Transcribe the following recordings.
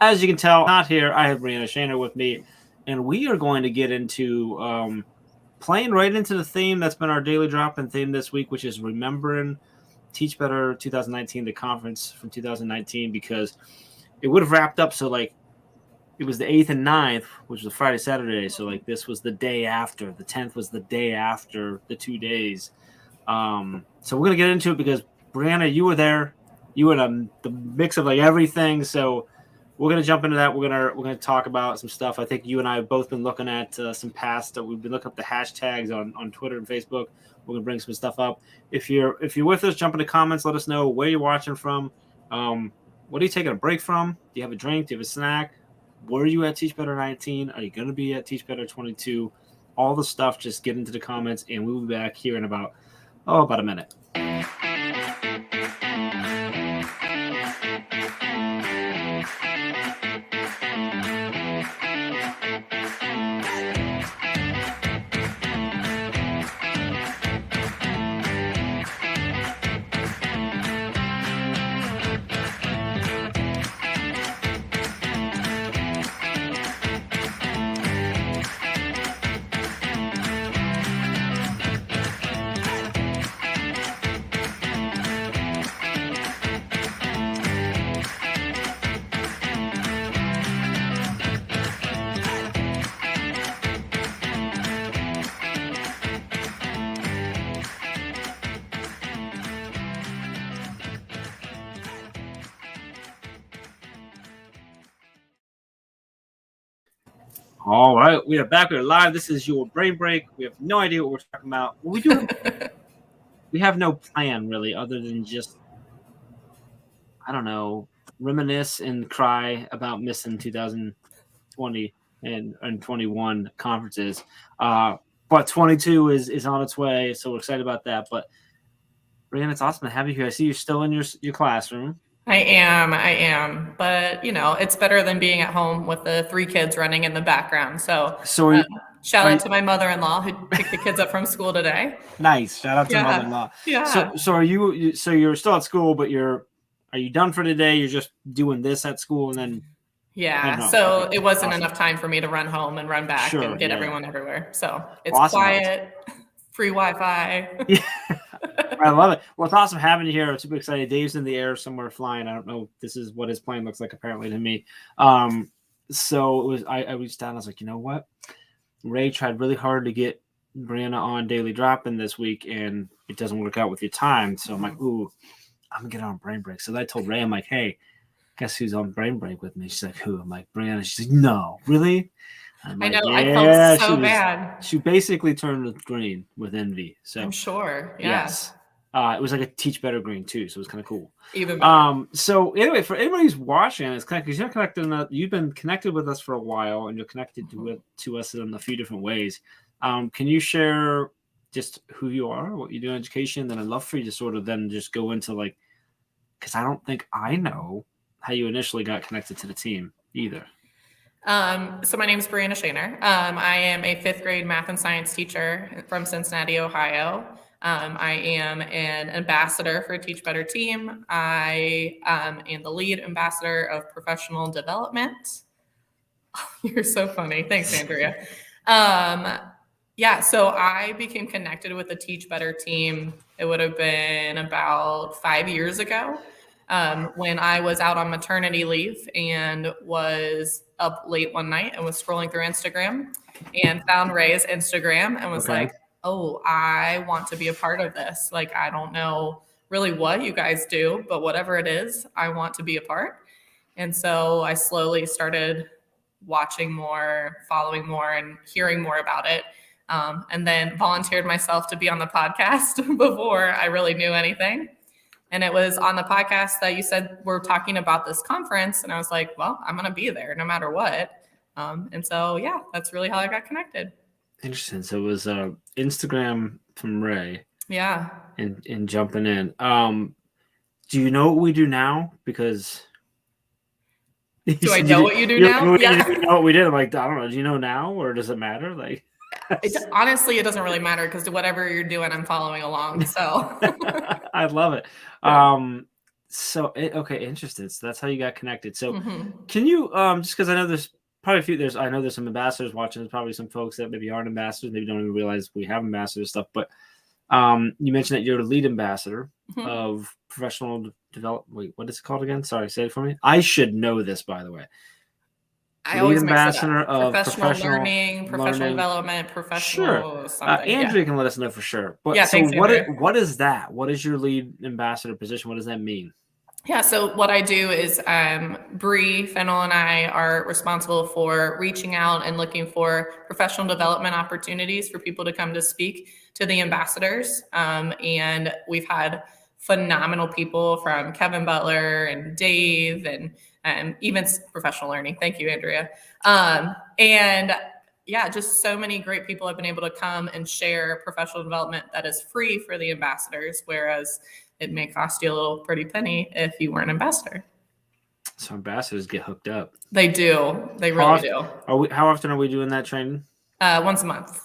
As you can tell, not here. I have Brianna Shaner with me, and we are going to get into playing right into the theme that's been our daily drop-in theme this week, which is remembering Teach Better 2019, the conference from 2019, because it would have wrapped up. So, like, it was the 8th and 9th, which was a Friday, Saturday. So, like, this was the day after. The 10th was the day after the 2 days. So we're going to get into it because, Brianna, you were there. You were in the mix of, like, everything. So we're going to jump into that. We're going to talk about some stuff. I think you and I have both been looking at some past. We've been looking up the hashtags on Twitter and Facebook. We're going to bring some stuff up. If you're with us, jump in the comments. Let us know where you're watching from. What are you taking a break from? Do you have a drink? Do you have a snack? Were you at Teach Better 19? Are you going to be at Teach Better 22? All the stuff, just get into the comments, and we'll be back here in about a minute. All right, we are back. We're live. This is your brain break. We have no idea what we're talking about. We have no plan really, other than just, I don't know, reminisce and cry about missing 2020 and 21 conferences. But 22 is on its way, so we're excited about that. But Brianna, it's awesome to have you here. I see you're still in your classroom. I am. But, it's better than being at home with the 3 kids running in the background. So shout out to my mother-in-law who picked the kids up from school today. Nice. Shout out to mother-in-law. Yeah. So are you? So you're still at school, but are you done for today? You're just doing this at school and then. Yeah. So it wasn't enough time for me to run home and run back and get everyone everywhere. So it's quiet, free Wi-Fi. Yeah. I love it. Well, it's awesome having you here. I'm super excited. Dave's in the air somewhere flying. I don't know. This is what his plane looks like, apparently, to me. So it was. I reached out. And I was like, you know what? Ray tried really hard to get Brianna on Daily Drop-In this week, and it doesn't work out with your time. So I'm like, ooh, I'm gonna get on brain break. So I told Ray, I'm like, hey, guess who's on brain break with me? She's like, who? I'm like, Brianna. She's like, no, really? I know. I felt so bad. She basically turned green with envy. So I'm sure. Yeah. Yes. It was like a Teach Better green too, so it was kind of cool. Even better. So anyway, for anybody who's watching, it's kind of because you're connected. You've been connected with us for a while, and you're connected to us in a few different ways. Can you share just who you are, what you do in education? Then I'd love for you to sort of then just go into because I don't think I know how you initially got connected to the team either. So my name is Brianna Shaner. I am a 5th grade math and science teacher from Cincinnati, Ohio. I am an ambassador for Teach Better Team. I am the lead ambassador of professional development. You're so funny. Thanks, Andrea. So I became connected with the Teach Better Team. It would have been about 5 years ago when I was out on maternity leave and was up late one night and was scrolling through Instagram and found Ray's Instagram and was like, oh, I want to be a part of this. Like, I don't know really what you guys do, but whatever it is, I want to be a part. And so I slowly started watching more, following more, and hearing more about it. And then volunteered myself to be on the podcast before I really knew anything. And it was on the podcast that you said we're talking about this conference. And I was like, well, I'm going to be there no matter what. And so, yeah, that's really how I got connected. Interesting. So it was Instagram from Ray. Yeah. And jumping in. Do you know what we do now? Because do I know what you do now? Yeah. You know what we did? I'm like, I don't know. Do you know now, or does it matter? Like, honestly, it doesn't really matter because whatever you're doing, I'm following along. So I love it. Okay, interesting. So that's how you got connected. So Mhm. can you just because I know there's probably I know there's some ambassadors watching. There's probably some folks that maybe aren't ambassadors, maybe don't even realize we have ambassador stuff. But you mentioned that you're the lead ambassador Mhm. of professional development. Wait, what is it called again? Sorry, say it for me. I should know this, by the way. I Lead always mix it ambassador up. of Professional professional learning, professional learning. development, Sure. professional something. Yeah. Andrea can let us know for sure. But Yeah, so thanks, Andrea. what is that? What is your lead ambassador position? What does that mean? Yeah, so what I do is Bree, Fennel, and I are responsible for reaching out and looking for professional development opportunities for people to come to speak to the ambassadors. And we've had phenomenal people from Kevin Butler and Dave and even professional learning. Thank you, Andrea. And yeah, just so many great people have been able to come and share professional development that is free for the ambassadors, whereas it may cost you a little pretty penny if you were an ambassador. So ambassadors get hooked up. They do. They really do. How often are we doing that training? Once a month.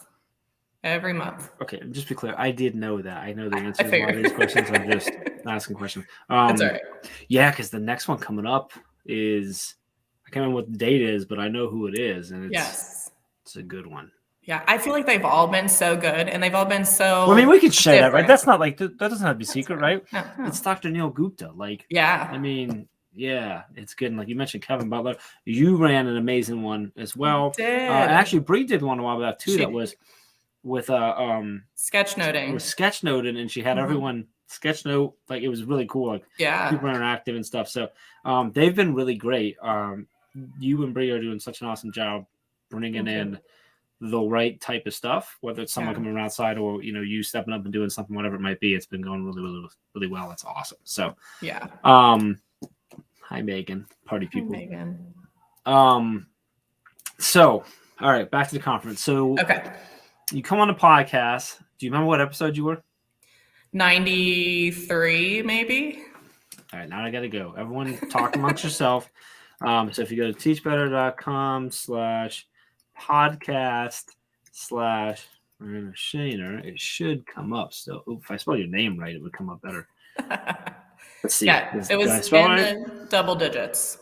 Every month. Okay, just be clear. I did know that. I know the answer I to a lot of these questions. I'm just asking questions. That's all right. Yeah, because the next one coming up is I can't remember what the date is, but I know who it is, and it's a good one. Yeah, I feel like they've all been so good, and they've all been so. Well, I mean, we could share that, right? That's not like that doesn't have to be secret, right? No. It's Dr. Neil Gupta. Like, yeah. I mean, yeah, it's good. And like you mentioned, Kevin Butler, you ran an amazing one as well. Did. Actually, Bree did one a while back too. That was with sketchnoting. With sketchnoting, and she had everyone sketchnote. Like it was really cool. Like super interactive and stuff. So they've been really great. You and Bree are doing such an awesome job bringing in the right type of stuff, whether it's someone coming around outside or you stepping up and doing something, whatever it might be. It's been going really, really, really well. It's awesome. So yeah. Hi Megan, party people. Hi, Megan. So all right, back to the conference. So you come on the podcast. Do you remember what episode you were? 93, maybe. All right, now I gotta go. Everyone talk amongst yourself. So if you go to teachbetter.com/podcast/Shaner, it should come up still. If I spell your name right, it would come up better. Let's see. Yeah, it was in the double digits.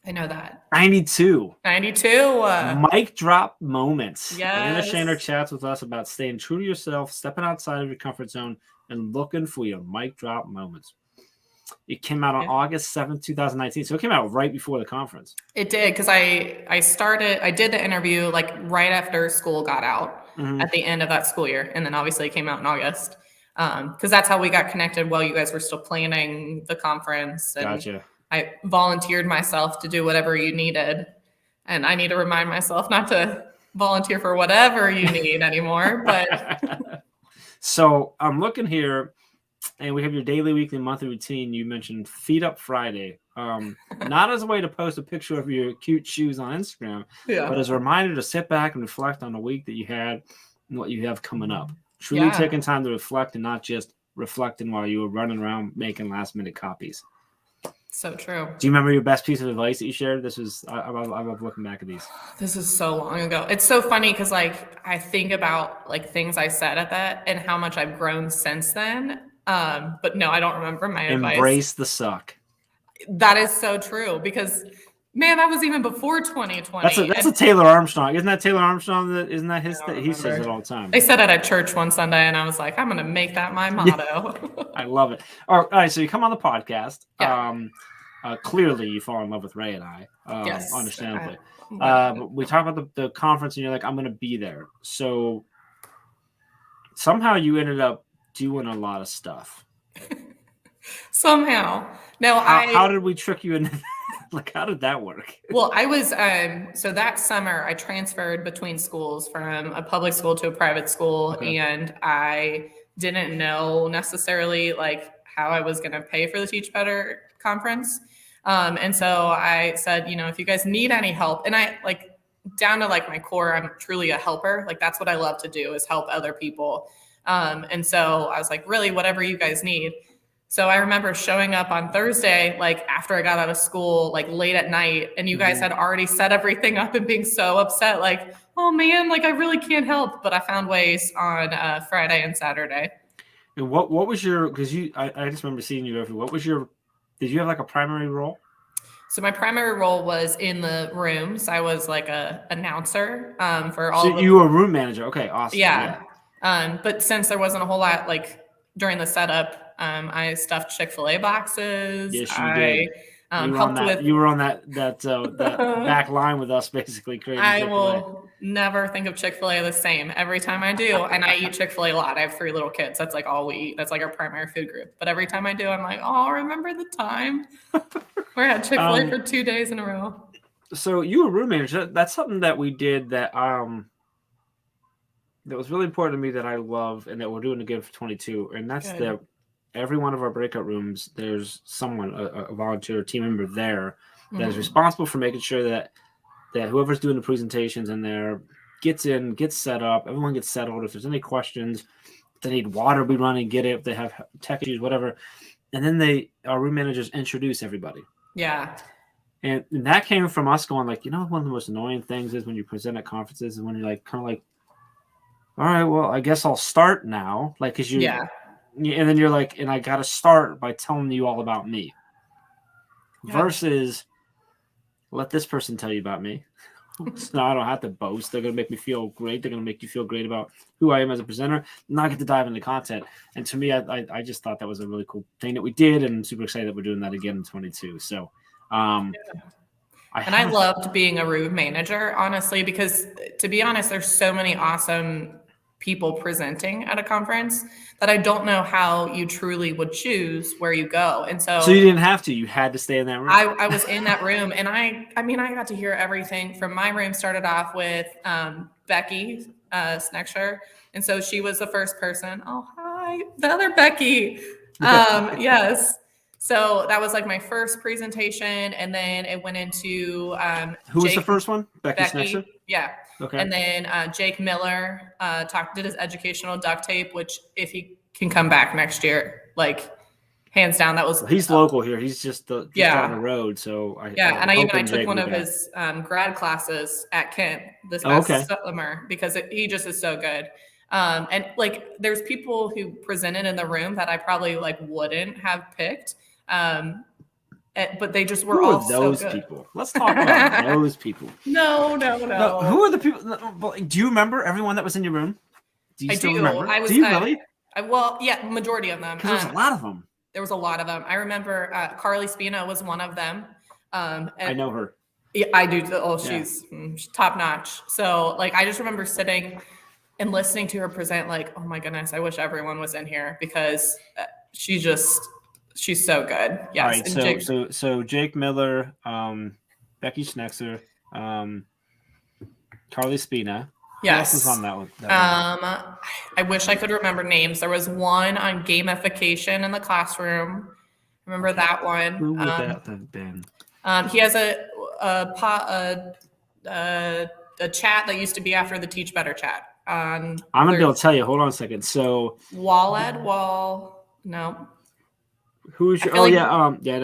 I know that. 92. 92. Mic drop moments. Yes. Anna Shaner chats with us about staying true to yourself, stepping outside of your comfort zone, and looking for your mic drop moments. It came out on August 7th, 2019. So it came out right before the conference. It did, because I did the interview like right after school got out at the end of that school year. And then obviously it came out in August. Because that's how we got connected while you guys were still planning the conference. And gotcha. I volunteered myself to do whatever you needed. And I need to remind myself not to volunteer for whatever you need anymore. But so I'm looking here. And we have your daily, weekly, monthly routine. You mentioned Feet Up Friday. Not as a way to post a picture of your cute shoes on Instagram, but as a reminder to sit back and reflect on the week that you had and what you have coming up. Truly taking time to reflect and not just reflecting while you were running around making last-minute copies. So true. Do you remember your best piece of advice that you shared? I love looking back at these. This is so long ago. It's so funny because like I think about like things I said at that and how much I've grown since then. But no, I don't remember my advice. Embrace the suck. That is so true because, man, that was even before 2020. That's a Taylor Armstrong. Isn't that Taylor Armstrong? Isn't that his? He says it all the time. They said it at church one Sunday, and I was like, I'm going to make that my motto. I love it. All right, so you come on the podcast. Clearly, you fall in love with Ray and I. Yes, understandably. But we talk about the conference, and you're like, I'm going to be there. So somehow you ended up doing a lot of stuff. Somehow. No, how did we trick you into like how did that work? Well, I was so that summer I transferred between schools from a public school to a private school, and I didn't know necessarily like how I was going to pay for the Teach Better conference. And so I said, if you guys need any help, and I like down to like my core, I'm truly a helper. Like that's what I love to do is help other people. And so I was like, really, whatever you guys need. So I remember showing up on Thursday, like after I got out of school, like late at night, and you guys had already set everything up and being so upset, like, oh man, like I really can't help. But I found ways on Friday and Saturday. And what was your, because I just remember seeing you everywhere. What was your did you have like a primary role? So my primary role was in the rooms. I was like a announcer for all. So you were a room manager. Okay, awesome. Yeah. But since there wasn't a whole lot like during the setup, I stuffed Chick-fil-A boxes. Yes, you did. You were on that back line with us, basically creating. I will never think of Chick-fil-A the same every time I do, and I eat Chick-fil-A a lot. I have 3 little kids. That's like all we eat. That's like our primary food group. But every time I do, I'm like, oh, remember the time where I had Chick-fil-A for 2 days in a row. So you were room manager. That's something that we did that was really important to me that I love, and that we're doing again for 22. And that's that every one of our breakout rooms, there's someone, a volunteer team member there that is responsible for making sure that whoever's doing the presentations in there gets set up, everyone gets settled. If there's any questions, if they need water, we run and get it. If they have tech issues, whatever. And then our room managers introduce everybody. Yeah. And that came from us going like, one of the most annoying things is when you present at conferences and when you're like, kind of like, all right, well, I guess I'll start now. Like, cause and then you're like, and I got to start by telling you all about me versus let this person tell you about me. So I don't have to boast. They're going to make me feel great. They're going to make you feel great about who I am as a presenter. And I get to dive into content. And to me, I just thought that was a really cool thing that we did. And I'm super excited that we're doing that again in 22. So, I loved being a room manager, honestly, because to be honest, there's so many awesome people presenting at a conference that I don't know how you truly would choose where you go. And so you didn't have to, you had to stay in that room. I was in that room, and I got to hear everything from my room. Started off with Becky Snexer. And so she was the first person. Oh, hi, the other Becky. Yes. So that was like my first presentation, and then it went into who was the first one? Becky Snexer? Yeah. Okay. And then Jake Miller did his educational duct tape, which if he can come back next year, like hands down, that was. He's local here. He's just down the road. So I took one of his grad classes at Kent this past summer because he just is so good. And like there's people who presented in the room that I probably like wouldn't have picked. But they just were all so good. People? Let's talk about those people. No. Who are the people? Do you remember everyone that was in your room? Do you still remember? Do you really? Majority of them. Because there's a lot of them. There was a lot of them. I remember Carly Spina was one of them. And I know her. Yeah, I do. Oh, she's top notch. So like, I just remember sitting and listening to her present like, oh my goodness, I wish everyone was in here because she's so good. Yes. All right. So Jake Miller, Becky Snexer, Carly Spina. Yes. Who else was on that one? I wish I could remember names. There was one on gamification in the classroom. Remember that one? Who would that have been? He has a chat that used to be after the Teach Better chat. I'm gonna be able to tell you. Hold on a second. So no. Who was your?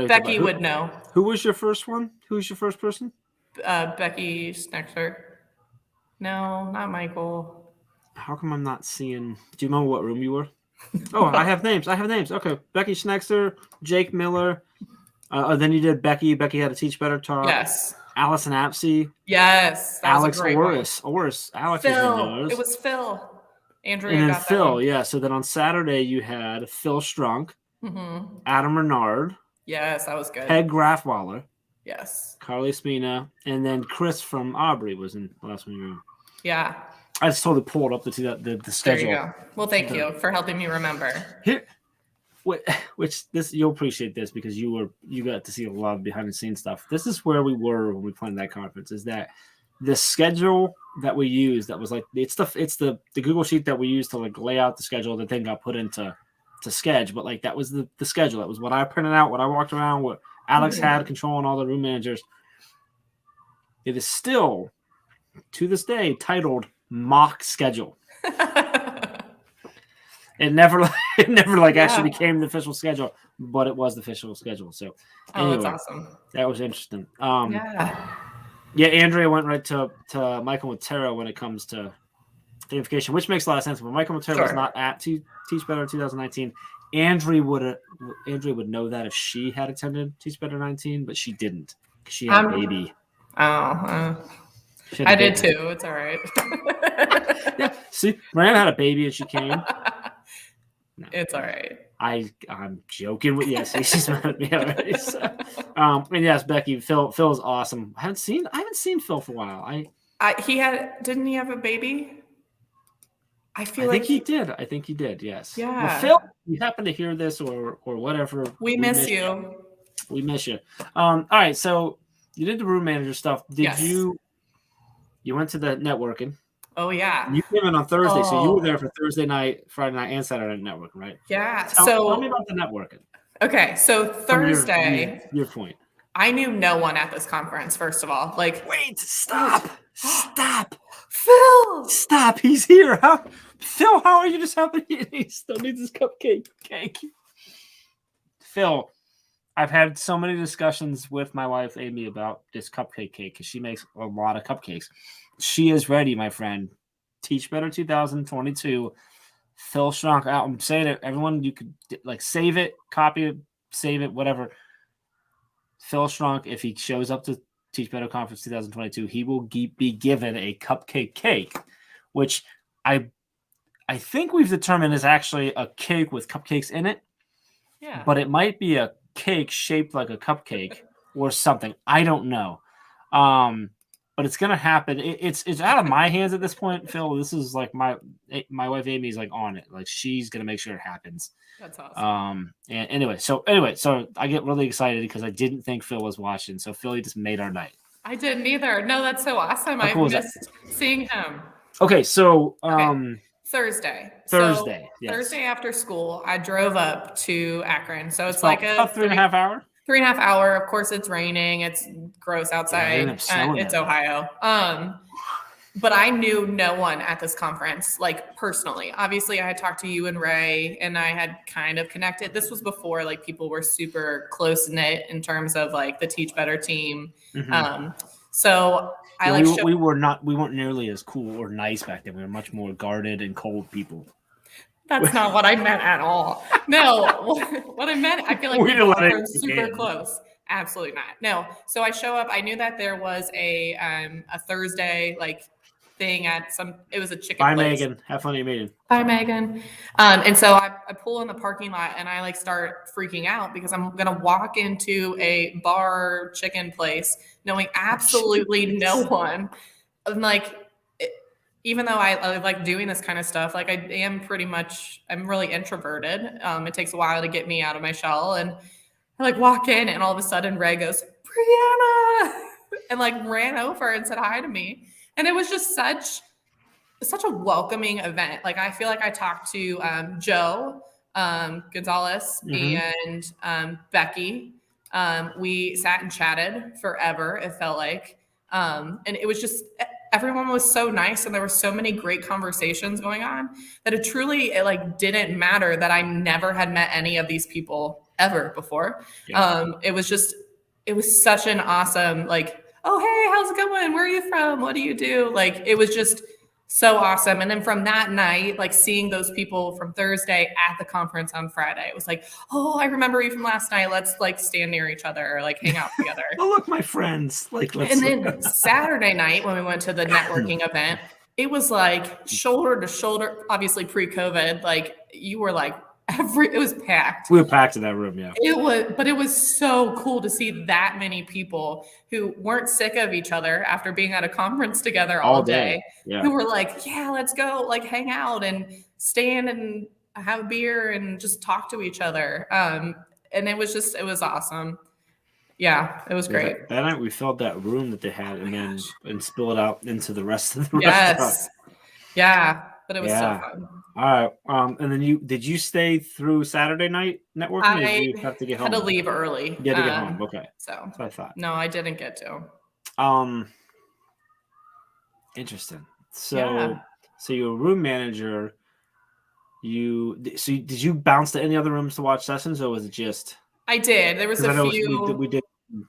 Becky would know. Who was your first one? Who was your first person? Becky Snexer. No, not Michael. How come I'm not seeing? Do you remember what room you were? Oh, I have names. Okay, Becky Snexer, Jake Miller. Then you did Becky. Becky had a Teach Better talk. Yes. Allison Apsey. Yes. Alex Orris. Alex. Phil. It was Phil. Andrew. And then Phil. Yeah. So then on Saturday you had Phil Strunk. Mm-hmm. Adam Renard. Yes, that was good. Peg Grafwaller. Yes. Carly Spina. And then Chris from Aubrey was in the last one. Yeah. I just totally pulled up the schedule. There you go. Well, thank you for helping me remember. Here, you'll appreciate this because you got to see a lot of behind the scenes stuff. This is where we were when we planned that conference. Is that the schedule that we used? That was like it's the Google sheet that we used to like lay out the schedule. The thing got put into Sketch, but like that was the schedule. That was what I printed out. What I walked around. What Alex had controlling all the room managers. It is still to this day titled mock schedule. It never actually became the official schedule, but it was the official schedule. So anyway, that's awesome. That was interesting. Yeah, Andrea went right to Michael Matera when it comes to gamification, which makes a lot of sense. But Michael Matera was not at Teach Better in 2019. Andrea would know that if she had attended Teach Better 19, but she didn't. She had a Um, baby. She had a I did baby. too. It's all right. Yeah, see, Miranda had a baby and she came. No, It's all right. I'm joking with yes, she's mad at me already. So, and yes, Becky, Phil's awesome. I haven't seen Phil for a while. Didn't he have a baby? I I think he did. I think he did. Yes. Yeah. Well, Phil, you happen to hear this or whatever. We miss you. We miss you. All right. So you did the room manager stuff. Did you went to the networking? Oh yeah. You came in on Thursday, so you were there for Thursday night, Friday night, and Saturday night networking, right? Yeah. Tell me about the networking. Okay, so Thursday. Your point. I knew no one at this conference. First of all, wait, stop, Phil, stop. He's here. Phil, how are you just happy? He still needs his cupcake. Phil, I've had so many discussions with my wife Amy about this cupcake cake because she makes a lot of cupcakes. She is ready, my friend. Teach Better 2022. Phil Schrank out. I'm saying it. Everyone, you could save it, copy it, save it, whatever. Phil Schrank, if he shows up to Teach Better Conference 2022, he will be given a cupcake cake, which I think we've determined is actually a cake with cupcakes in it. Yeah. But it might be a cake shaped like a cupcake or something. I don't know. But it's gonna happen. It's out of my hands at this point, Phil. This is my wife Amy's on it. She's gonna make sure it happens. That's awesome. And anyway, so I get really excited because I didn't think Phil was watching. So Phil, you just made our night. I didn't either. No, that's so awesome. I missed seeing him. Okay, so Thursday. Yes. Thursday after school, I drove up to Akron. So it's about a 3.5 hour. 3.5 hour. Of course, it's raining. It's gross outside. It's Ohio. But I knew no one at this conference, personally. Obviously, I had talked to you and Ray, and I had kind of connected. This was before people were super close knit in terms of the Teach Better team. Mm-hmm. So we weren't nearly as cool or nice back then. We were much more guarded and cold people. That's not what I meant at all. No, what I meant, I feel like we were super close. Absolutely not. No. So I show up. I knew that there was a Thursday thing at it was a chicken place. Bye, Megan. Have fun at your meeting. Bye, Megan. And so I pull in the parking lot and I start freaking out because I'm going to walk into a bar chicken place knowing absolutely no one. I'm even though I like doing this kind of stuff, I am I'm really introverted. It takes a while to get me out of my shell. And I walk in and all of a sudden Ray goes, Brianna, and ran over and said hi to me. And it was just such a welcoming event. I feel like I talked to Joe Gonzalez and Becky. We sat and chatted forever, it felt like. And it was just, everyone was so nice and there were so many great conversations going on that it didn't matter that I never had met any of these people ever before. Yeah. It was such an awesome, oh, hey, how's it going? Where are you from? What do you do? It was just so awesome. And then from that night, seeing those people from Thursday at the conference on Friday, it was oh, I remember you from last night. Let's stand near each other or hang out together. Oh, look, my friends. And then Saturday night when we went to the networking event, it was shoulder to shoulder, obviously pre-COVID, you were it was packed. We were packed in that room, yeah. But it was so cool to see that many people who weren't sick of each other after being at a conference together all day. Yeah. Who were yeah, let's go, hang out and stand and have a beer and just talk to each other. And it was awesome. Yeah, it was great. That night we filled that room that they had and spill it out into the rest of the restaurant. Yes. Yeah. But it was so fun. All right. And then did you stay through Saturday night networking? Or did you have to get home? I had to leave early. You had to get home. Okay. So that's what I thought. No, I didn't get to. Interesting. So your room manager, did you bounce to any other rooms to watch sessions, or was it just? I did. There was a few. We did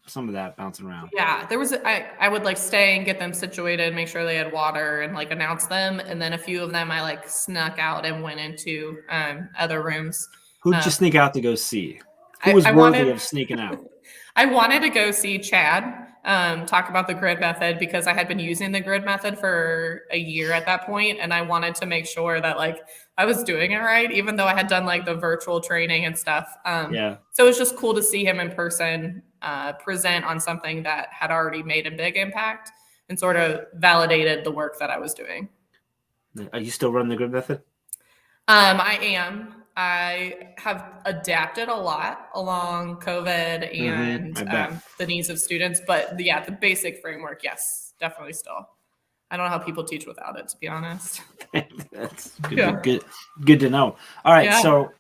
some of that bouncing around. Yeah, there was. I would stay and get them situated, make sure they had water, and announce them. And then a few of them I snuck out and went into other rooms. Who'd you sneak out to go see? Who was worthy of sneaking out? I wanted to go see Chad talk about the grid method because I had been using the grid method for a year at that point, and I wanted to make sure that like I was doing it right, even though I had done like the virtual training and stuff. Yeah. So it was just cool to see him in person present on something that had already made a big impact and sort of validated the work that I was doing. Are you still running the grid method? I am. I have adapted a lot along COVID and the needs of students, but yeah, the basic framework, yes, definitely still. I don't know how people teach without it, to be honest. That's good, yeah. Good to know. All right, yeah. So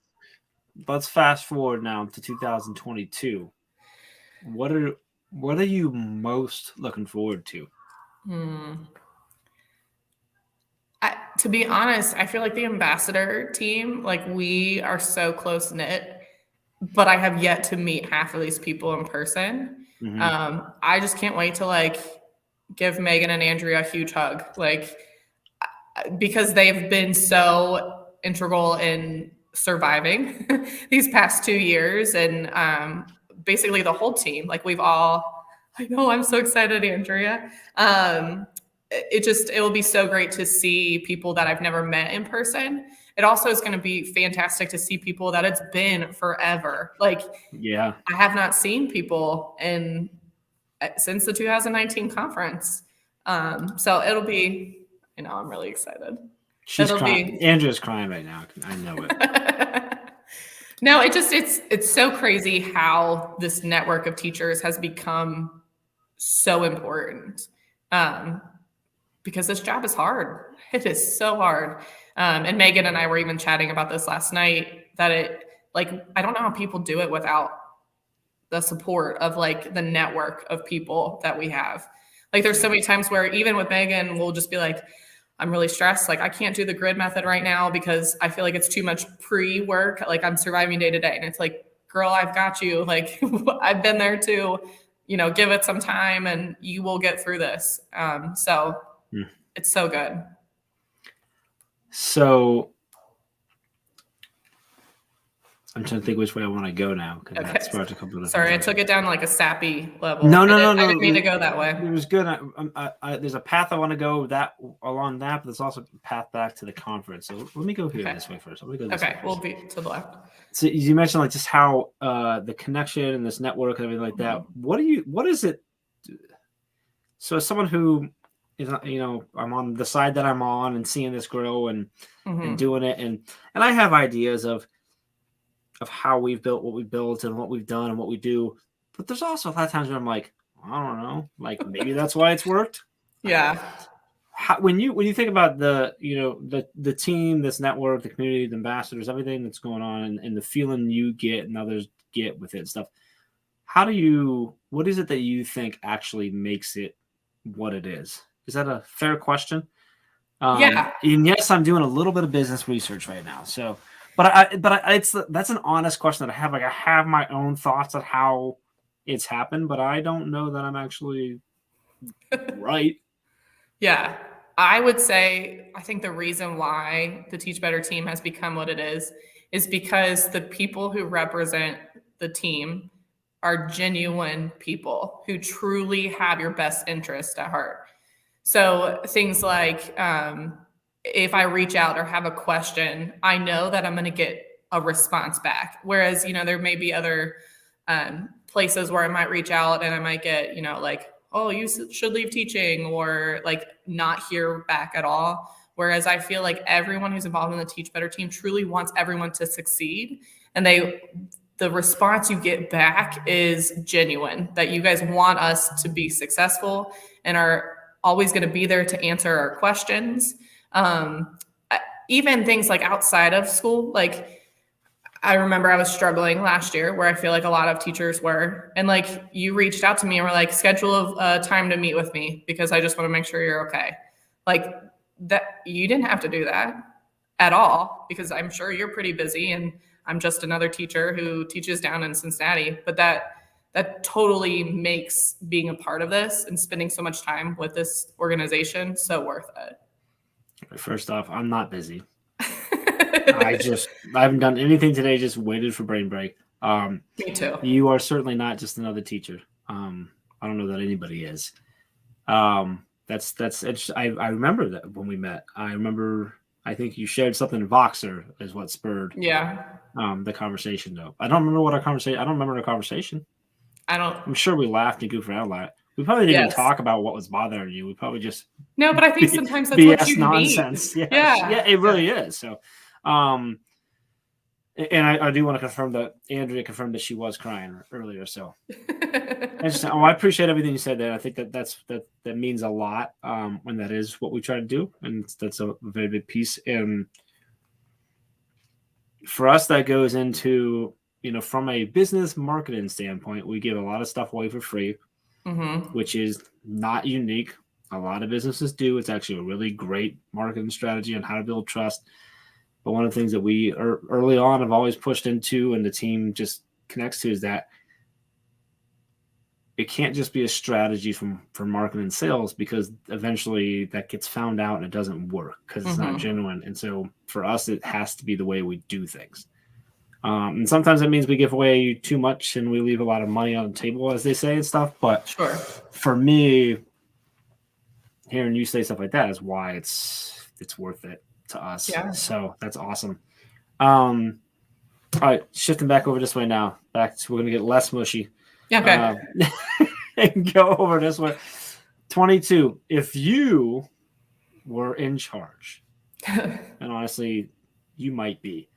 let's fast forward now to 2022. What are you most looking forward to? To be honest, I feel like the ambassador team, like we are so close knit, but I have yet to meet half of these people in person. I just can't wait to like give Megan and Andrea a huge hug, like because they've been so integral in surviving these past 2 years, and basically the whole team. Like we've all, I know, I'm so excited, Andrea. It will be so great to see people that I've never met in person. It also is going to be fantastic to see people that it's been forever. Like, yeah, I have not seen people since the 2019 conference. So it'll be, I'm really excited. She's crying. Andrea's crying right now. I know it. No, it's so crazy how this network of teachers has become so important. Because this job is hard. It is so hard. And Megan and I were even chatting about this last night, that I don't know how people do it without the support of like the network of people that we have. Like there's so many times where even with Megan, we'll just be like, I'm really stressed. Like I can't do the grid method right now because I feel like it's too much pre-work. Like I'm surviving day to day. And it's like, girl, I've got you. Like I've been there too, give it some time and you will get through this. It's so good. So I'm trying to think which way I want to go now. Okay. Sorry, I took it down like a sappy level. No. I didn't mean to go that way. It was good. There's a path I want to go along that, but there's also a path back to the conference. So let me go here this way first. Let me go this way first. We'll be to the left. So you mentioned like just how the connection and this network and everything like that. What is it? So as someone who is, I'm on the side that I'm on and seeing this grow and doing it, and I have ideas of how we've built what we've built and what we've done and what we do, but there's also a lot of times where I'm like, I don't know, like maybe that's why it's worked. Yeah. When you think about the team, this network, the community, the ambassadors, everything that's going on, and the feeling you get and others get with it and stuff, what is it that you think actually makes it what it is? Is that a fair question? Yeah. And yes, I'm doing a little bit of business research right now. So, that's an honest question that I have. Like I have my own thoughts on how it's happened, but I don't know that I'm actually right. Yeah. I would say, I think the reason why the Teach Better team has become what it is because the people who represent the team are genuine people who truly have your best interest at heart. So things like if I reach out or have a question, I know that I'm going to get a response back. Whereas, there may be other places where I might reach out and I might get, like, oh, you should leave teaching, or like not hear back at all. Whereas I feel like everyone who's involved in the Teach Better team truly wants everyone to succeed. And the response you get back is genuine, that you guys want us to be successful and are always going to be there to answer our questions. Even things like outside of school, like I remember I was struggling last year where I feel like a lot of teachers were, and like you reached out to me and were like, schedule a time to meet with me because I just want to make sure you're okay. Like that, you didn't have to do that at all because I'm sure you're pretty busy and I'm just another teacher who teaches down in Cincinnati, but that totally makes being a part of this and spending so much time with this organization so worth it. First off, I'm not busy. I haven't done anything today. Just waited for brain break. Me too. You are certainly not just another teacher. I don't know that anybody is. That's I remember that when we met. I think you shared something. Voxer is what spurred the conversation though. I don't remember the conversation. I'm sure we laughed and goofed around a lot. We probably didn't even talk about what was bothering you. We probably just but I think sometimes that's BS what you nonsense. need. Yeah, it really is. So, and I do want to confirm that Andrea confirmed that she was crying earlier. So, I appreciate everything you said there. I think that means a lot when that is what we try to do, and that's a very big piece. And for us, that goes into from a business marketing standpoint, we give a lot of stuff away for free, which is not unique. A lot of businesses do. It's actually a really great marketing strategy on how to build trust. But one of the things that we early on have always pushed into, and the team just connects to, is that it can't just be a strategy for marketing and sales, because eventually that gets found out and it doesn't work because it's not genuine. And so for us, it has to be the way we do things. And sometimes it means we give away too much and we leave a lot of money on the table, as they say, and stuff. But for me, hearing you say stuff like that is why it's worth it to us. Yeah. So that's awesome. All right, shifting back over this way now. We're going to get less mushy. Yeah, okay. And go over this one. 22. If you were in charge, and honestly, you might be.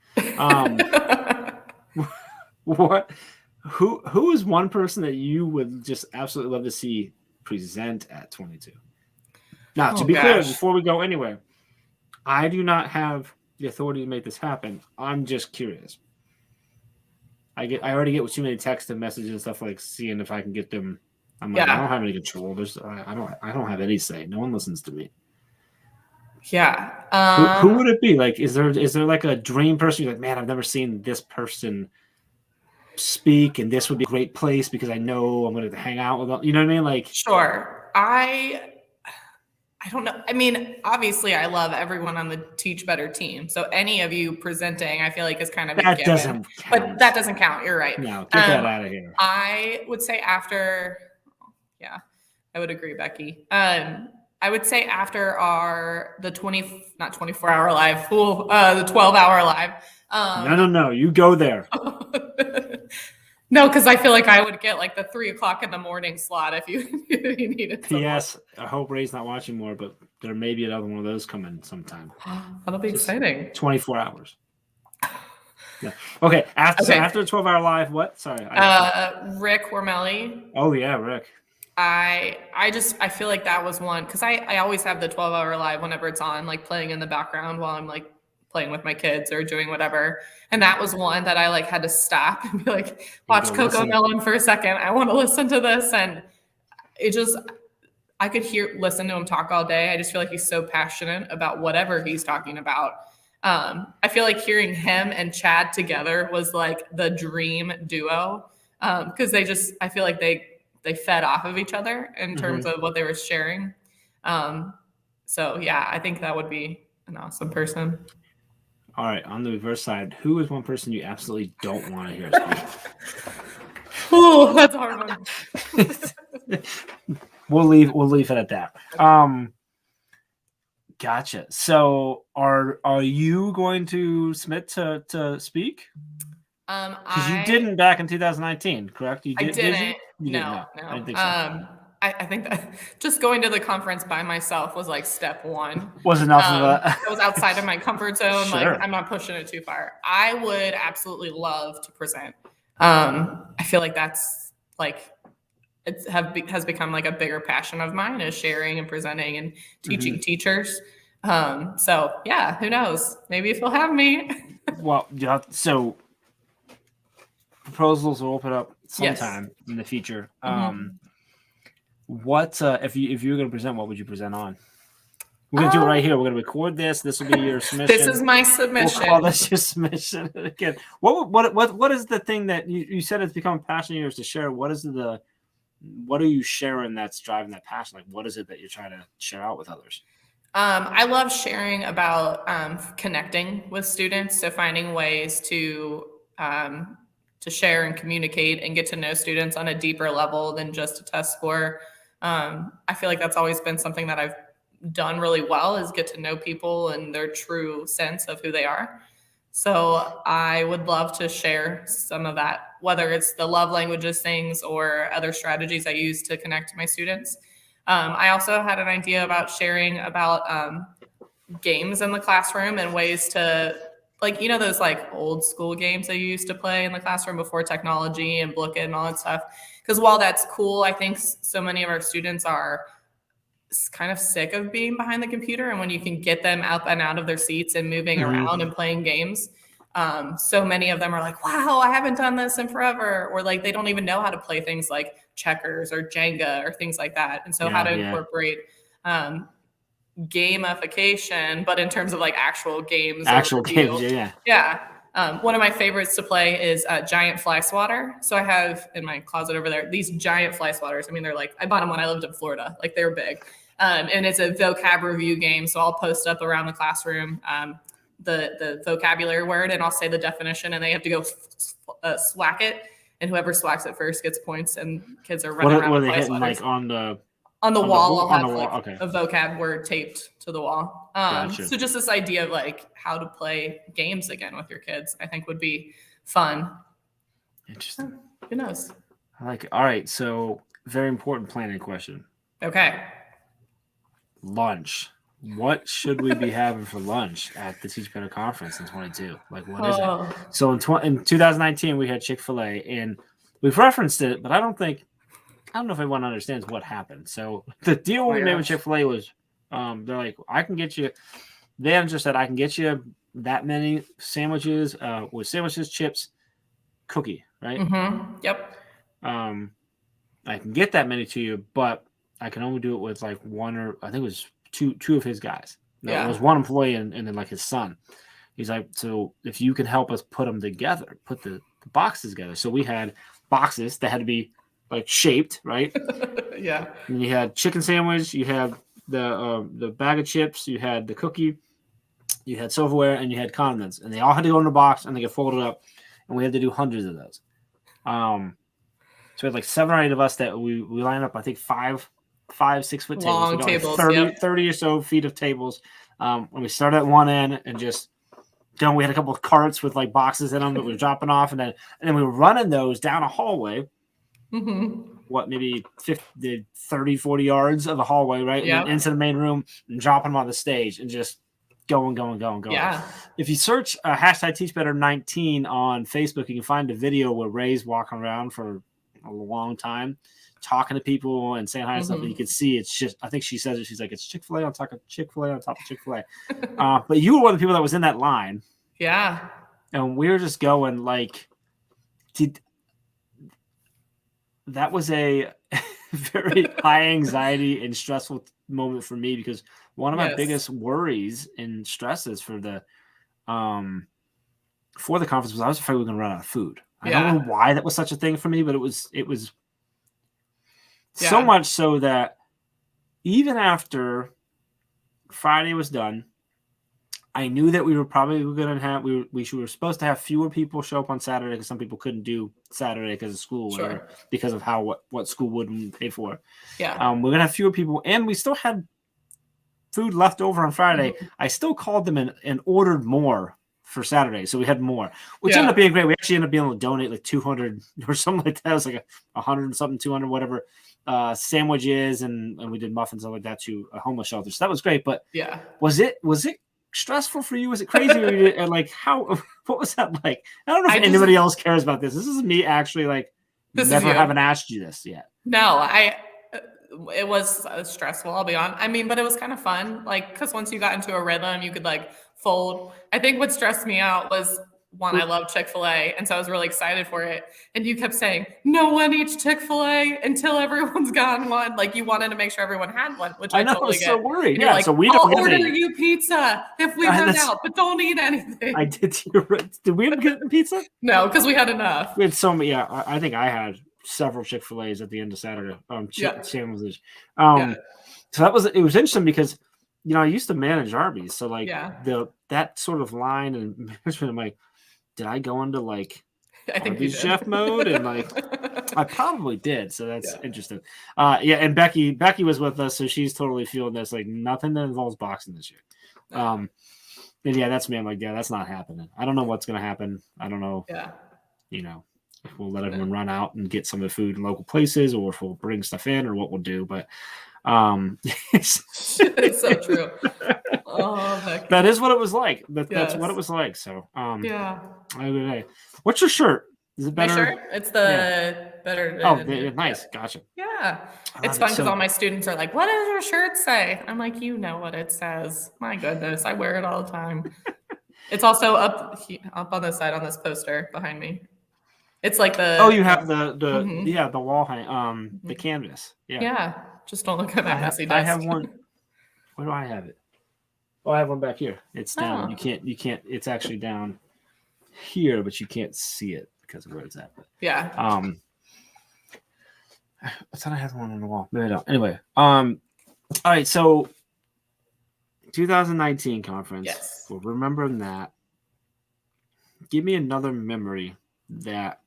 Who is one person that you would just absolutely love to see present at 22? Now, to be clear, before we go anywhere, I do not have the authority to make this happen. I'm just curious. I already get too many text and messages and stuff, like seeing if I can get them. I'm like, I don't have any control. I don't have any say. No one listens to me. Yeah. Who would it be? Like, is there like a dream person? You're like, man, I've never seen this person speak, and this would be a great place because I know I'm going to hang out with them. You know what I mean? Like, sure. I don't know. I mean, obviously, I love everyone on the Teach Better team. So any of you presenting, I feel like is kind of that doesn't count. But that doesn't count. You're right. No, get that out of here. I would say after. Yeah, I would agree, Becky. I would say after the 24-hour live, the 12-hour live. No, you go there. No, because I feel like I would get like the 3:00 in the morning slot if you needed. P.S. I hope Ray's not watching more, but there may be another one of those coming sometime. That'll be exciting. 24 hours. Yeah. Okay. After the 12-hour live, what? Sorry. Rick Wormelli. Oh yeah, Rick. I feel like that was one, because I always have the 12-hour live whenever it's on, like playing in the background while I'm like playing with my kids or doing whatever. And that was one that I like had to stop and be like, watch Coco Melon for a second. I want to listen to this. And I could listen to him talk all day. I just feel like he's so passionate about whatever he's talking about. I feel like hearing him and Chad together was like the dream duo. Because I feel like they fed off of each other in terms of what they were sharing. So yeah, I think that would be an awesome person. All right, on the reverse side, who is one person you absolutely don't want to hear speak? Oh, that's a hard one. We'll leave it at that. Gotcha. So are you going to submit to speak? Because you didn't back in 2019, correct? I didn't. No. I didn't think so. I think that just going to the conference by myself was like step one. Was enough of that. It was outside of my comfort zone. Sure. Like, I'm not pushing it too far. I would absolutely love to present. I feel like that's like has become like a bigger passion of mine, is sharing and presenting and teaching teachers. So yeah, who knows? Maybe if you'll have me. Well, yeah. So proposals will open up sometime in the future. What if you were going to present? What would you present on? We're going to do it right here. We're going to record this. This will be your submission. This is my submission. We'll call this your submission again. What is the thing that you said it's become a passion of yours to share? What are you sharing that's driving that passion? Like, what is it that you're trying to share out with others? I love sharing about connecting with students, so finding ways to share and communicate and get to know students on a deeper level than just a test score. I feel like that's always been something that I've done really well, is get to know people and their true sense of who they are. So I would love to share some of that, whether it's the love languages things or other strategies I use to connect to my students. I also had an idea about sharing about games in the classroom and ways to, like, those like old school games that you used to play in the classroom before technology and Book It and all that stuff. Because while that's cool, I think so many of our students are kind of sick of being behind the computer. And when you can get them up and out of their seats and moving around and playing games, so many of them are like, wow, I haven't done this in forever. Or like they don't even know how to play things like checkers or Jenga or things like that. And so how to incorporate gamification, but in terms of like actual games. Yeah. One of my favorites to play is giant fly swatter. So I have in my closet over there these giant fly swatters. I mean, they're like, I bought them when I lived in Florida. Like, they're big. And it's a vocab review game. So I'll post up around the classroom the vocabulary word, and I'll say the definition, and they have to go swack it. And whoever swacks it first gets points. And kids are running around. What are they hitting, like on the wall? I'll have like a vocab word taped to the wall. Gotcha. So just this idea of like how to play games again with your kids, I think would be fun. Interesting. Who knows? I like it. All right. So very important planning question. Okay. Lunch. What should we be having for lunch at the Teach Better Conference in 22? Like, what is it? So in 2019, we had Chick-fil-A, and we've referenced it, but I don't know if everyone understands what happened. So the deal we made with Chick-fil-A was they're like, they just said, I can get you that many sandwiches with sandwiches, chips, cookie, right? Mm-hmm. Yep. I can get that many to you, but I can only do it with like one, or I think it was two of his guys. No, it was one employee and then like his son. He's like, so if you can help us put them together, put the boxes together. So we had boxes that had to be like shaped, right? Yeah. And you had chicken sandwich, you had the bag of chips, you had the cookie, you had silverware, and you had condiments, and they all had to go in a box and they get folded up, and we had to do hundreds of those. So we had like 7 or 8 of us that we lined up, I think 5, 6 foot tables. Long tables, 30 or so feet of tables. And we started at one end and just we had a couple of carts with like boxes in them that we were dropping off, and then we were running those down a hallway. Mm-hmm. What, maybe 30, 40 yards of a hallway, right? Yeah. And then into the main room and dropping them on the stage and just going. Yeah. If you search hashtag TeachBetter19 on Facebook, you can find a video where Ray's walking around for a long time talking to people and saying hi and stuff. And you can see it's just, I think she says it, she's like, it's Chick-fil-A on top of Chick-fil-A on top of Chick-fil-A. But you were one of the people that was in that line. Yeah. And we were just going like, that was a very high anxiety and stressful moment for me, because one of my biggest worries and stresses for the conference was I was afraid we were going to run out of food. I don't know why that was such a thing for me, but it was so much so that even after Friday was done, I knew that we were probably going to have, we were supposed to have fewer people show up on Saturday because some people couldn't do Saturday because of school, or because of what school wouldn't pay for. Yeah. We're going to have fewer people, and we still had food left over on Friday. Mm-hmm. I still called them and ordered more for Saturday. So we had more, which ended up being great. We actually ended up being able to donate like 200 or something like that. It was like 100 and something, 200, whatever, sandwiches. And we did muffins and stuff like that to a homeless shelter. So that was great. But was it stressful for you? Was it crazy? And like, what was that like? I don't know if anybody else cares about this. This is me actually like haven't asked you this yet. No, it was stressful, I'll be honest. I mean, but it was kind of fun. Like, cause once you got into a rhythm, you could like fold. I think what stressed me out was, one, I love Chick-fil-A. And so I was really excited for it. And you kept saying, no one eats Chick-fil-A until everyone's gotten one. Like, you wanted to make sure everyone had one, which I totally get. I was so worried. Yeah, like, so we I'll don't order you pizza if we run out, but don't eat anything. I did. Did we get pizza? No, because we had enough. We had so many. Yeah, I think I had several Chick-fil-A's at the end of Saturday. Sandwiches. So it was interesting because I used to manage Arby's, so like Yeah. that sort of line and management, I'm like, did I go into like I think you Arby's did. chef mode? And like, I probably did. So that's Yeah. interesting. Yeah, and Becky was with us, so she's totally feeling this. Like nothing that involves boxing this year. And yeah, that's me. I'm like, yeah, that's not happening. I don't know what's gonna happen. I don't know. Yeah. If we'll let everyone run out and get some of the food in local places, or if we'll bring stuff in, or what we'll do. But It's so true. Oh, heck. that is what it was like. That's what it Yes. was like. So Yeah. okay. What's your shirt? Is it My better? shirt? It's the better. Oh, nice. Gotcha. Yeah. I It's love fun it. because all my students are like, what does your shirt say? I'm like, you know what it says. My goodness, I wear it all the time. It's also up on the side on this poster behind me. It's like the Oh, you have the Mhm. the wall hang the canvas. Yeah. Yeah. Just don't look at my messy desk. I have one. Where do I have it? Oh, I have one back here. It's down. Oh. You can't. It's actually down here, but you can't see it because of where it's at. But, Yeah. I thought I had one on the wall. Maybe I don't. Anyway, all right. So, 2019 conference. Yes. We're remembering that. Give me another memory that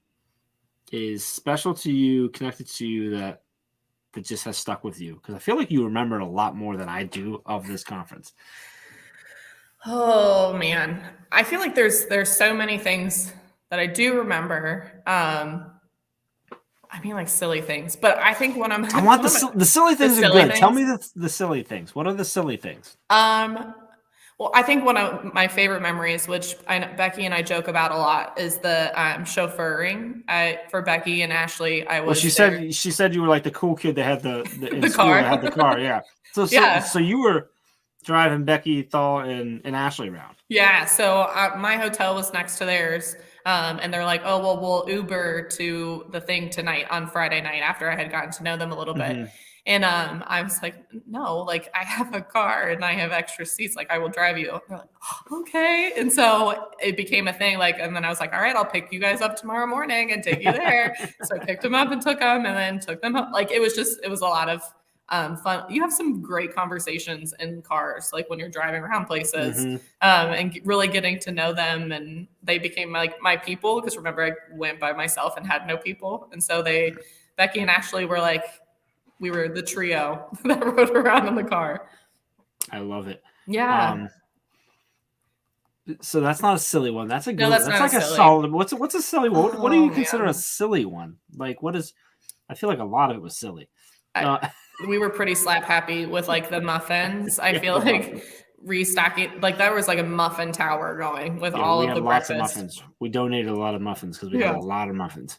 is special to you, connected to you, that just has stuck with you, because I feel like you remembered a lot more than I do of this conference. Oh man, I feel like there's so many things that I do remember. I mean, like silly things, but I think when I'm I want the silly things are good. things. Tell me the silly things. What are the silly things? Well, I think one of my favorite memories, which Becky and I joke about a lot, is the chauffeuring. For Becky and Ashley, I was. Well, she said you were like the cool kid that had the the car. That had the car. Yeah. So you were driving Becky, Thaw, and Ashley around. Yeah. So my hotel was next to theirs. And they're like, oh, well, we'll Uber to the thing tonight on Friday night after I had gotten to know them a little bit. And I was like, no, like I have a car and I have extra seats. Like I will drive you. They're like, oh, okay. And so it became a thing. Like, and then I was like, all right, I'll pick you guys up tomorrow morning and take you there. So I picked them up and took them and then took them home. Like it was a lot of fun. You have some great conversations in cars, like when you're driving around places, and really getting to know them. And they became like my people, because remember I went by myself and had no people. And so Becky and Ashley were like, we were the trio that rode around in the car. I love it. Yeah. So that's not a silly one. That's a good. No, that's like a silly. solid. What's a silly one? What do you consider man. a silly one? Like what is? I feel like a lot of it was silly. We were pretty slap happy with like the muffins. I feel like restocking, like there was like a muffin tower going with all of the breakfast. Of muffins. We donated a lot of muffins because we had a lot of muffins.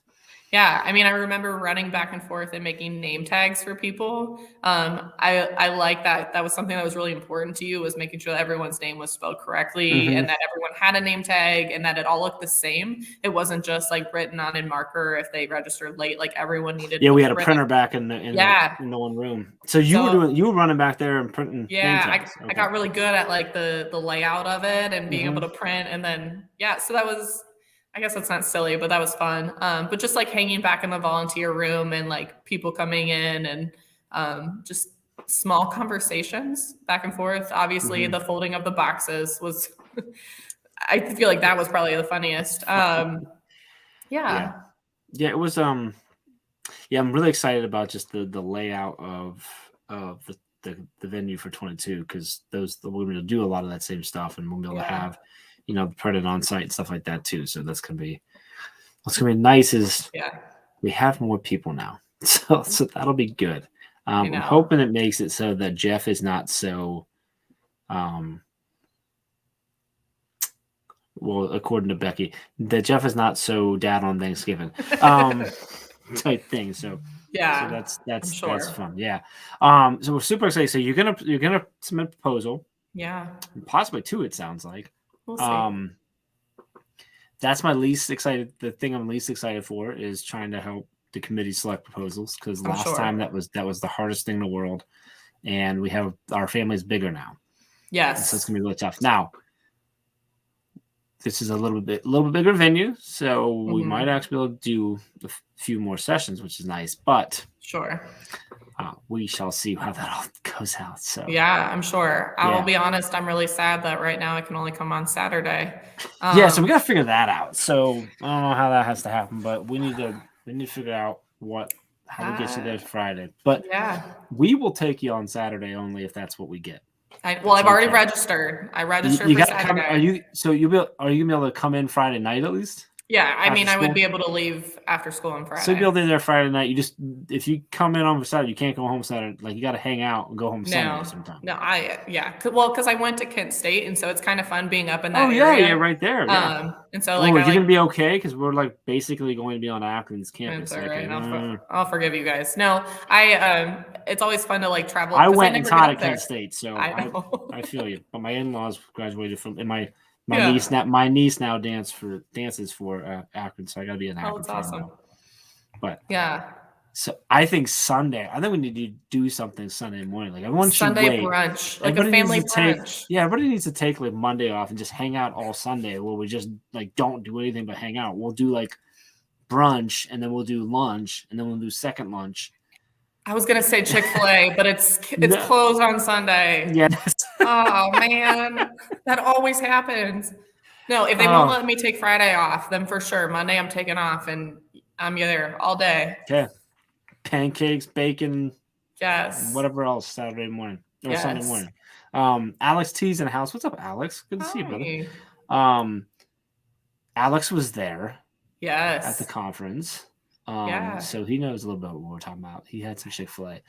Yeah, I mean, I remember running back and forth and making name tags for people. I like that. That was something that was really important to you, was making sure that everyone's name was spelled correctly and that everyone had a name tag and that it all looked the same. It wasn't just like written on in marker if they registered late. Like everyone needed. Yeah, we had a printer back in the one room. So you were running back there and printing. Yeah, name tags. I got really good at like the layout of it and being able to print, and then so that was. I guess that's not silly, but that was fun. But just like hanging back in the volunteer room and like people coming in and just small conversations back and forth. Obviously, the folding of the boxes was, I feel like that was probably the funniest. Yeah, it was. I'm really excited about just the layout of the venue for 22, because we're going to do a lot of that same stuff, and we'll be able to have. Printed on site and stuff like that too. So what's gonna be nice is we have more people now. So that'll be good. I'm hoping it makes it so that Jeff is not so well, according to Becky, that Jeff is not so down on Thanksgiving type thing. So that's fun. Yeah. So we're super excited. So you're gonna submit a proposal. Yeah. Possibly two, it sounds like. We'll see. That's my least excited. The thing I'm least excited for is trying to help the committee select proposals, because last time that was the hardest thing in the world, and we have our family's bigger now. Yes, so it's gonna be really tough. Now, this is a little bit bigger venue, so we might actually be able to do a few more sessions, which is nice. But we shall see how that all goes out. So yeah, I'm sure. I'll Yeah. be honest, I'm really sad that right now I can only come on Saturday. yeah, so we got to figure that out. So I don't know how that has to happen, but we need to figure out how to get you there Friday. But yeah. we will take you on Saturday only if that's what we get. I've already registered. I registered You for got to come. Saturday. Are you gonna be able to come in Friday night at least? Yeah, I mean, I school? would be able to leave after school on Friday. So you'll be able to be there Friday night. If you come in on Saturday, you can't go home Saturday. Like you got to hang out and go home Sunday sometime. No, because I went to Kent State, and so it's kind of fun being up in that area. area. Yeah, right there. Yeah. And so are you gonna be okay? Because we're like basically going to be on Akron's campus. All right. I'll forgive you guys. No, it's always fun to like travel. I went and taught at Kent State, so I feel you. But my in-laws graduated from, and my niece now dances for Akron, so I got to be an Akron. Oh, that's awesome. But yeah. So I think we need to do something Sunday morning. Like everyone Sunday brunch, like a family brunch. Everybody needs to take like Monday off and just hang out all Sunday, where we just like don't do anything but hang out. We'll do like brunch, and then we'll do lunch, and then we'll do second lunch. I was gonna say Chick-fil-A, but it's closed on Sunday. Yeah. Oh man, that always happens. No, if they won't let me take Friday off, then for sure Monday I'm taking off, and I'm there all day. Okay. Pancakes, bacon, yes, whatever else Saturday morning or Sunday morning. Alex T's in the house. What's up, Alex? Good to see you, brother. Alex was there. Yes. At the conference. So he knows a little bit what we're talking about. He had some Chick-fil-A.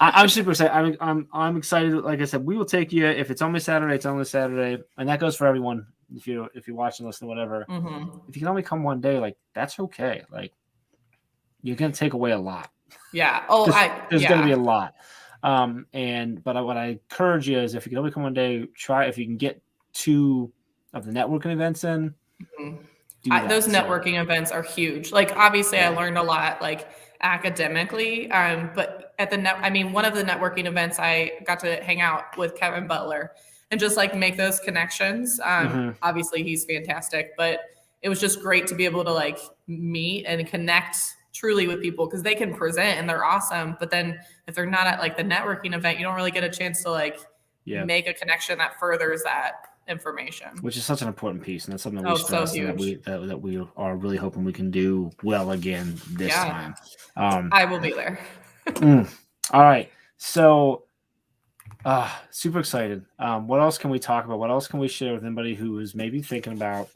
I'm super excited. I'm excited. Like I said, we will take you. If it's only Saturday, it's only Saturday, and that goes for everyone. If you're watching, listening, whatever. Mm-hmm. If you can only come one day, like that's okay. Like you're gonna take away a lot. Yeah. There's going to be a lot. But what I encourage you is if you can only come one day, try if you can get 2 of the networking events in. Mm-hmm. Those networking events are huge. Like obviously I learned a lot like academically. But at one of the networking events I got to hang out with Kevin Butler and just like make those connections. Obviously he's fantastic, but it was just great to be able to like meet and connect truly with people because they can present and they're awesome. But then if they're not at like the networking event, you don't really get a chance to like make a connection that furthers that information. Which is such an important piece. And that's something that we stress that we are really hoping we can do well again this time. I will be there. All right. So super excited. What else can we talk about? What else can we share with anybody who is maybe thinking about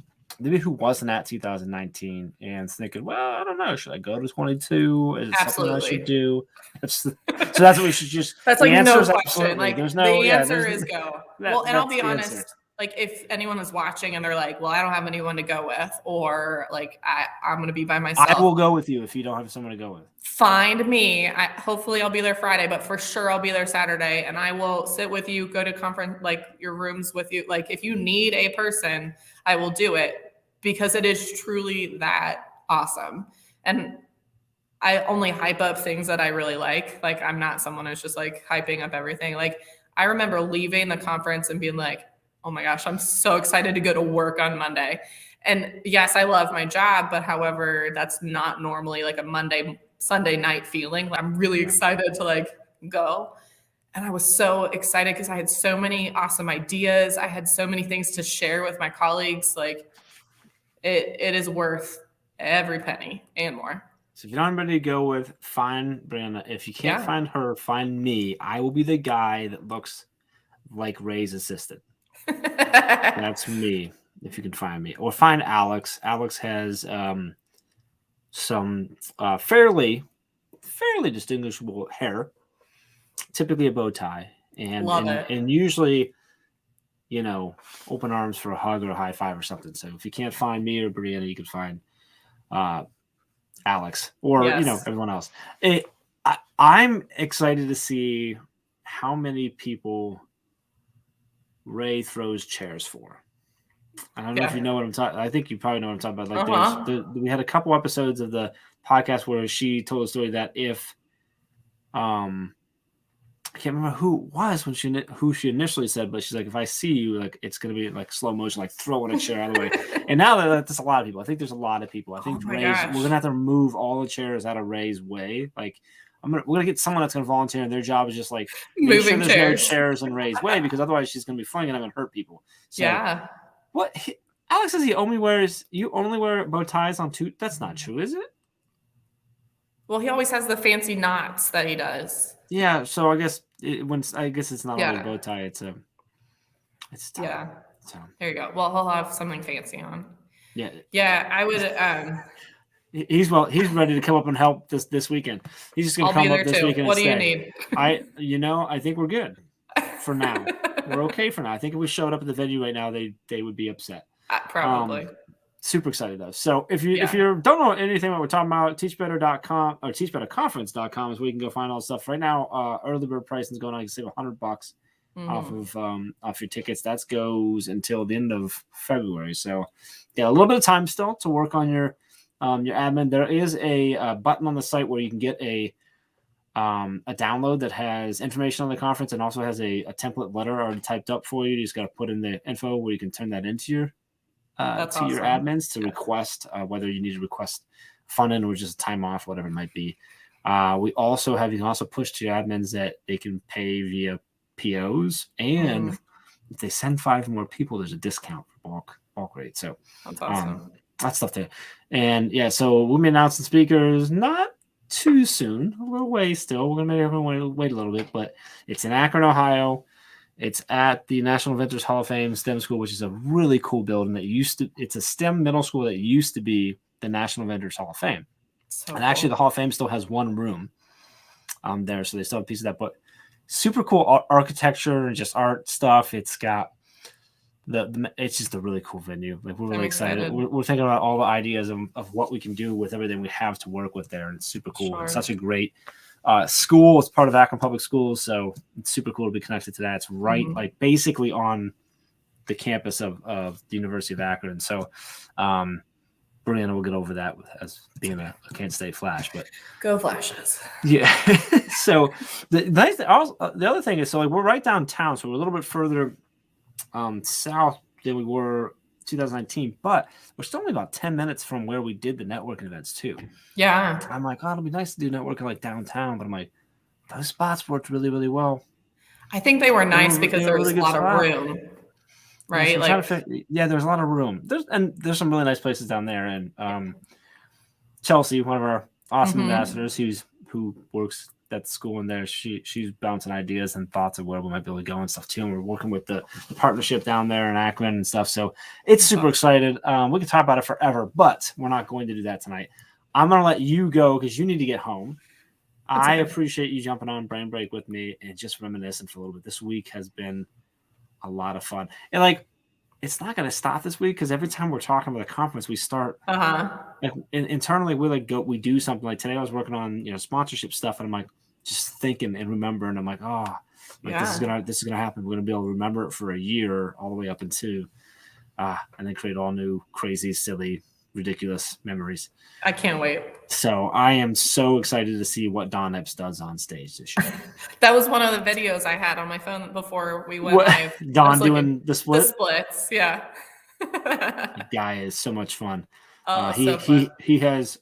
who wasn't at 2019 and thinking, well, I don't know, should I go to 22? Is it something I should do? So that's what we should just. That's like no question. Like there's no. The answer is go. Well, and I'll be honest. Answer. Like if anyone is watching and they're like, well, I don't have anyone to go with, or like I'm going to be by myself. I will go with you if you don't have someone to go with. Find me. Hopefully I'll be there Friday, but for sure I'll be there Saturday, and I will sit with you, go to conference, like your rooms with you. Like if you need a person, I will do it because it is truly that awesome. And I only hype up things that I really like. Like I'm not someone who's just like hyping up everything. Like I remember leaving the conference and being like, oh my gosh, I'm so excited to go to work on Monday. And yes, I love my job, but however, that's not normally like a Sunday night feeling. I'm really excited to like go. And I was so excited because I had so many awesome ideas. I had so many things to share with my colleagues. Like it is worth every penny and more. So if you don't have anybody to go with, find Brianna. If you can't find her, find me. I will be the guy that looks like Ray's assistant. That's me, if you can find me. Or find Alex. Alex has some fairly distinguishable hair, typically a bow tie. And usually, open arms for a hug or a high five or something. So if you can't find me or Brianna, you can find Alex or everyone else. I'm excited to see how many people Ray throws chairs for. I don't know if you know what I'm talking. I think you probably know what I'm talking about. Like we had a couple episodes of the podcast where she told a story that if I can't remember who it was who she initially said, but she's like, if I see you, like it's gonna be like slow motion, like throwing a chair out of the way. And now that's a lot of people. I think there's a lot of people. I think we're gonna have to remove all the chairs out of Ray's way. Like we're gonna get someone that's gonna volunteer, and their job is just like make sure Moving there's chairs. no chairs in Ray's way, because otherwise she's gonna be flinging them and hurt people. So, Yeah. What Alex says you only wear bow ties on two. That's not true, is it? Well, he always has the fancy knots that he does. Yeah. So I guess it's not Yeah. always a bow tie. It's tie. Yeah. So There you go. Well, he'll have something fancy on. yeah. Yeah, I would. He's ready to come up and help this weekend. He's just gonna I'll come be there up this too. weekend. What and do you stay. need? I think we're good for now. We're okay for now. I think if we showed up at the venue right now, they would be upset. Probably. Super excited though. So if you don't know anything what we're talking about, teachbetter.com or teachbetterconference.com is where you can go find all the stuff. Right now, early bird pricing is going on. You can save $100 off your tickets. That goes until the end of February. So yeah, a little bit of time still to work on your admin. There is a button on the site where you can get a download that has information on the conference and also has a template letter already typed up for you. You just got to put in the info where you can turn that into your your admins to request whether you need to request funding or just time off, whatever it might be. You can also push to your admins that they can pay via POs, and if they send 5 more people, there's a discount for bulk rate. So That's awesome. that stuff there. And yeah, so we'll be announcing speakers not too soon, a little way still. We're gonna make everyone wait a little bit, but it's in Akron, Ohio. It's at the National Inventors Hall of Fame STEM School, which is a really cool building it's a STEM middle school that used to be the National Inventors Hall of Fame. And actually the Hall of Fame still has one room there. So they still have a piece of that, but super cool architecture and just art stuff. It's got it's just a really cool venue. Like we're really excited. We're thinking about all the ideas of what we can do with everything we have to work with there. And it's super cool. Sure. It's such a great school. It's part of Akron Public Schools, so it's super cool to be connected to that. It's right like basically on the campus of the University of Akron. So Brianna will get over that as being a Kent State Flash, but go Flashes. Yeah. So the other thing is, so like we're right downtown, so we're a little bit further south than we were 2019, but we're still only about 10 minutes from where we did the networking events too. Yeah. I'm like, oh, it'll be nice to do networking like downtown, but I'm like, those spots worked really, really well. I think they were nice because there was a lot of room, right? There's a lot of room. There's some really nice places down there, and Chelsea, one of our awesome ambassadors, who works at the school in there, she's bouncing ideas and thoughts of where we might be able to go and stuff too. And we're working with the partnership down there in Akron and stuff. So it's super excited. We can talk about it forever, but we're not going to do that tonight. I'm going to let you go because you need to get home. I appreciate you jumping on Brain Break with me and just reminiscing for a little bit. This week has been a lot of fun. And like, it's not going to stop this week because every time we're talking about a conference, we start like internally. We do something. Like today, I was working on sponsorship stuff, and I'm like just thinking and remembering. I'm like, this is gonna happen. We're gonna be able to remember it for a year, all the way up into, and then create all new, crazy, silly, ridiculous memories. I can't wait. So I am so excited to see what Don Epps does on stage this year. That was one of the videos I had on my phone before we went live. Don doing the split? The splits, yeah. The guy is so much fun. Oh, he has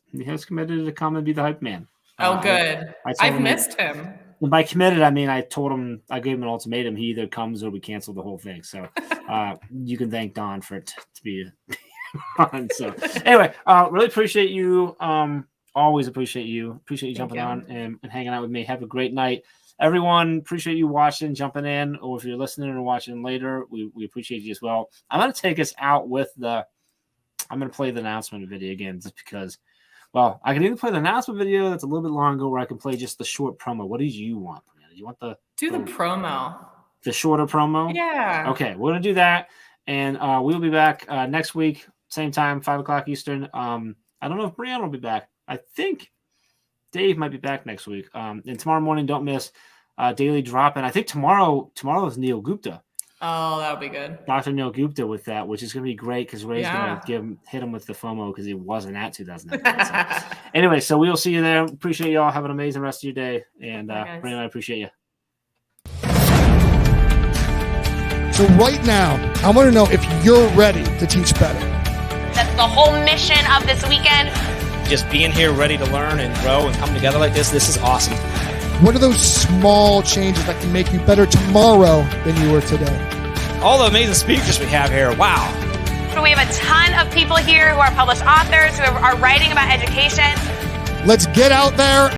committed to come and be the hype man. Oh, good. I've missed him. And by committed, I mean I gave him an ultimatum. He either comes or we cancel the whole thing. So you can thank Don for it to be on. So anyway, really appreciate you. Always appreciate you. Appreciate you jumping on and hanging out with me. Have a great night. Everyone, appreciate you watching, jumping in, or if you're listening or watching later, we appreciate you as well. I'm going to take us out with I'm going to play the announcement video again just because, well, I can either play the announcement video that's a little bit longer or I can play just the short promo. What do you want, Brianna? You want the promo. The shorter promo? Yeah. Okay, we're going to do that. And we'll be back next week, same time, 5 o'clock Eastern. I don't know if Brianna will be back. I think Dave might be back next week. And tomorrow morning, don't miss Daily Drop. And I think tomorrow is Neil Gupta. Oh, that'll be good. Dr. Neil Gupta with that, which is going to be great because Ray's going to hit him with the FOMO because he wasn't at 2019. So. Anyway, so we'll see you there. Appreciate you all. Have an amazing rest of your day. And Brianna, I appreciate you. So right now, I want to know if you're ready to teach better. That's the whole mission of this weekend. just being here ready to learn and grow and come together like this is awesome. What are those small changes that can make you better tomorrow than you were today? All the amazing speakers we have here, wow. We have a ton of people here who are published authors, who are writing about education. Let's get out there